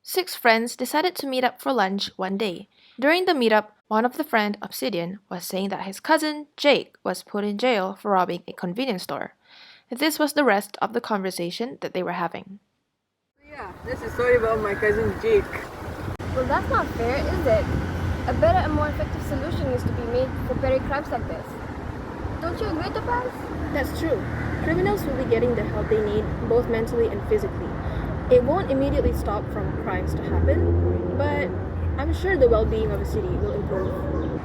Six friends decided to meet up for lunch one day. During the meetup, one of the friend, Obsidian, was saying that his cousin, Jake, was put in jail for robbing a convenience store. This was the rest of the conversation that they were having. Yeah, that's the story about my cousin Jake. Well, that's not fair, is it? A better and more effective solution needs to be made for petty crimes like this. Don't you agree, Topaz? That's true. Criminals will be getting the help they need, both mentally and physically. It won't immediately stop from crimes to happen, but I'm sure the well-being of a city will improve.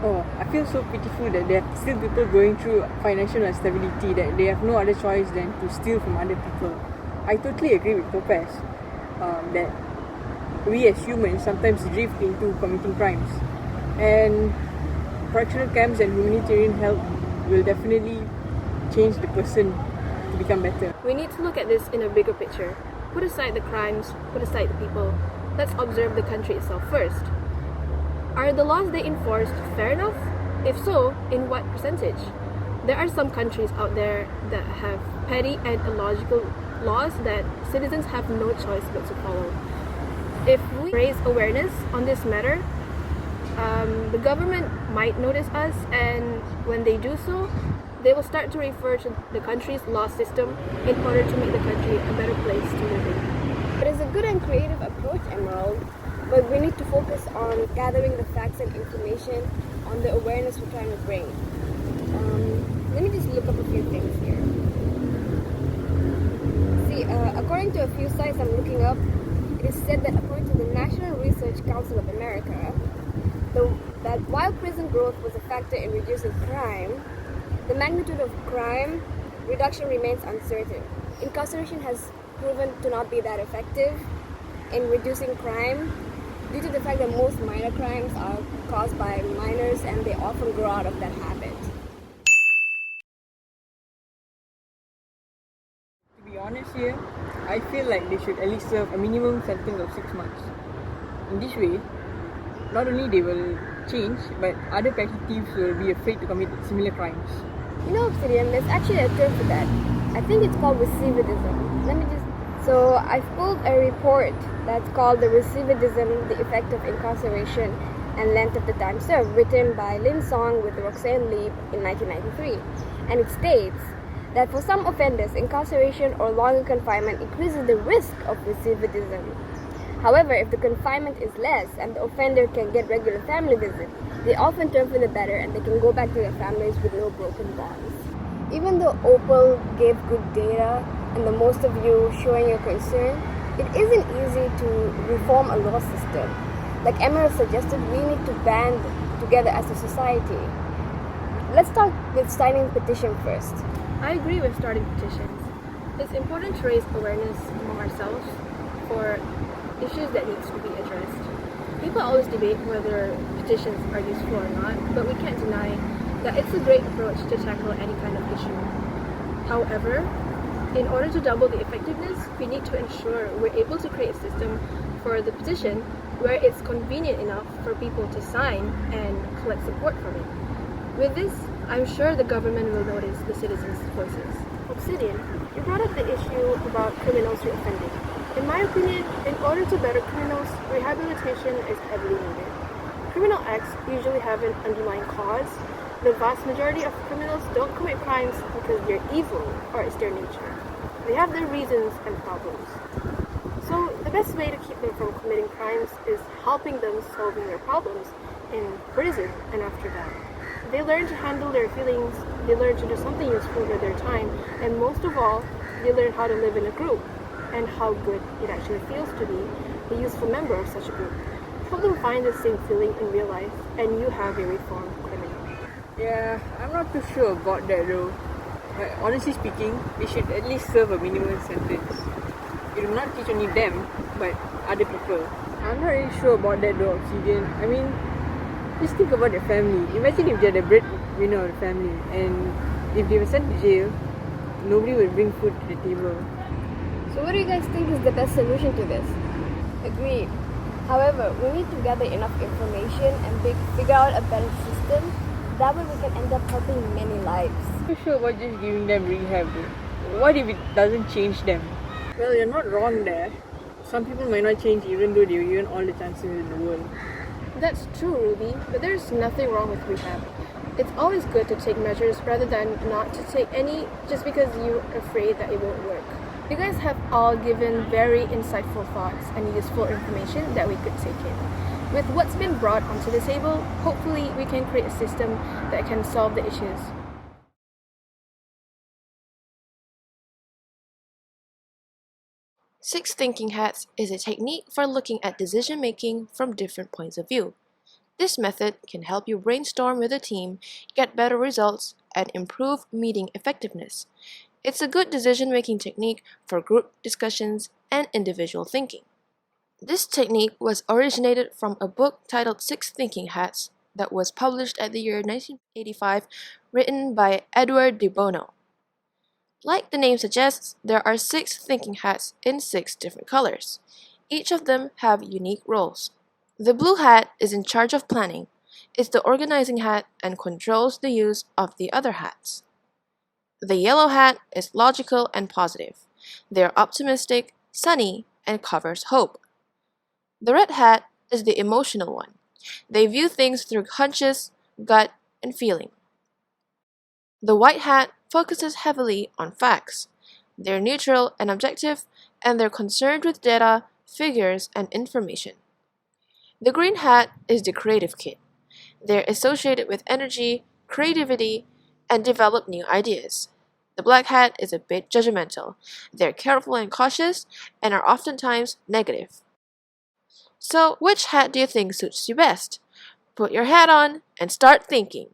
Oh, I feel so pitiful that there are still people going through financial instability that they have no other choice than to steal from other people. I totally agree with Topaz that we as humans sometimes drift into committing crimes. And correctional camps and humanitarian help will definitely change the person to become better. We need to look at this in a bigger picture. Put aside the crimes, put aside the people. Let's observe the country itself first. Are the laws they enforced fair enough? If so, in what percentage? There are some countries out there that have petty and illogical laws that citizens have no choice but to follow. If we raise awareness on this matter, the government might notice us, and when they do so, they will start to refer to the country's law system in order to make the country a better place to live in. It is a good and creative approach, Emerald, but we need to focus on gathering the facts and information on the awareness we're trying to bring. Let me just look up a few things here. See, according to a few sites I'm looking up, it is said that according to the National Research Council of America, that while prison growth was a factor in reducing crime, the magnitude of crime reduction remains uncertain. Incarceration has proven to not be that effective in reducing crime due to the fact that most minor crimes are caused by minors and they often grow out of that habit. To be honest here, I feel like they should at least serve a minimum sentence of 6 months. In this way, not only they will change, but other petty thieves will be afraid to commit similar crimes. You know, Obsidian, there's actually a term for that. I think it's called recidivism. So I've pulled a report that's called the Recidivism, the Effect of Incarceration and Length of the Time Served, written by Lin Song with Roxanne Leib in 1993. And it states that for some offenders, incarceration or longer confinement increases the risk of recidivism. However, if the confinement is less and the offender can get regular family visits, they often turn for the better and they can go back to their families with no broken bonds. Even though Opal gave good data and the most of you showing your concern, it isn't easy to reform a law system. Like Emerald suggested, we need to band together as a society. Let's start with signing petition first. I agree with starting petitions. It's important to raise awareness among ourselves for issues that needs to be addressed. People always debate whether petitions are useful or not, but we can't deny that it's a great approach to tackle any kind of issue. However, in order to double the effectiveness, we need to ensure we're able to create a system for the petition where it's convenient enough for people to sign and collect support from it. With this, I'm sure the government will notice the citizens' voices. Obsidian, you brought up the issue about criminals reoffending. In my opinion, in order to better criminals, rehabilitation is heavily needed. Criminal acts usually have an underlying cause. The vast majority of criminals don't commit crimes because they're evil or it's their nature. They have their reasons and problems. So the best way to keep them from committing crimes is helping them solving their problems in prison and after that. They learn to handle their feelings, they learn to do something useful with their time, and most of all, they learn how to live in a group and how good it actually feels to be a useful member of such a group. Help them find the same feeling in real life, and you have a reformed criminal. Yeah, I'm not too sure about that though. But honestly speaking, they should at least serve a minimum sentence. It will not teach only them, but other people. I'm not really sure about that though, Obsidian. I mean, just think about their family. Imagine if they're the breadwinner of the family, and if they were sent to jail, nobody will bring food to the table. So what do you guys think is the best solution to this? Agreed. However, we need to gather enough information and figure out a better system. That way we can end up helping many lives. I'm not sure about just giving them rehab though. What if it doesn't change them? Well, you're not wrong there. some people might not change even though they were given all the chances in the world. That's true, Ruby, but there's nothing wrong with rehab. It's always good to take measures rather than not to take any just because you're afraid that it won't work. You guys have all given very insightful thoughts and useful information that we could take in. With what's been brought onto the table, hopefully we can create a system that can solve the issues. Six thinking hats is a technique for looking at decision making from different points of view. This method can help you brainstorm with a team, get better results, and improve meeting effectiveness. It's a good decision-making technique for group discussions and individual thinking. This technique was originated from a book titled Six Thinking Hats that was published at the year 1985, written by Edward de Bono. Like the name suggests, there are 6 thinking hats in 6 different colors. Each of them have unique roles. The blue hat is in charge of planning. It's the organizing hat and controls the use of the other hats. The yellow hat is logical and positive. They're optimistic, sunny, and covers hope. The red hat is the emotional one. They view things through hunches, gut, and feeling. The white hat focuses heavily on facts. They're neutral and objective, and they're concerned with data, figures, and information. The green hat is the creative kid. They're associated with energy, creativity, and develop new ideas. The black hat is a bit judgmental. They're careful and cautious, and are oftentimes negative. So, which hat do you think suits you best? Put your hat on and start thinking.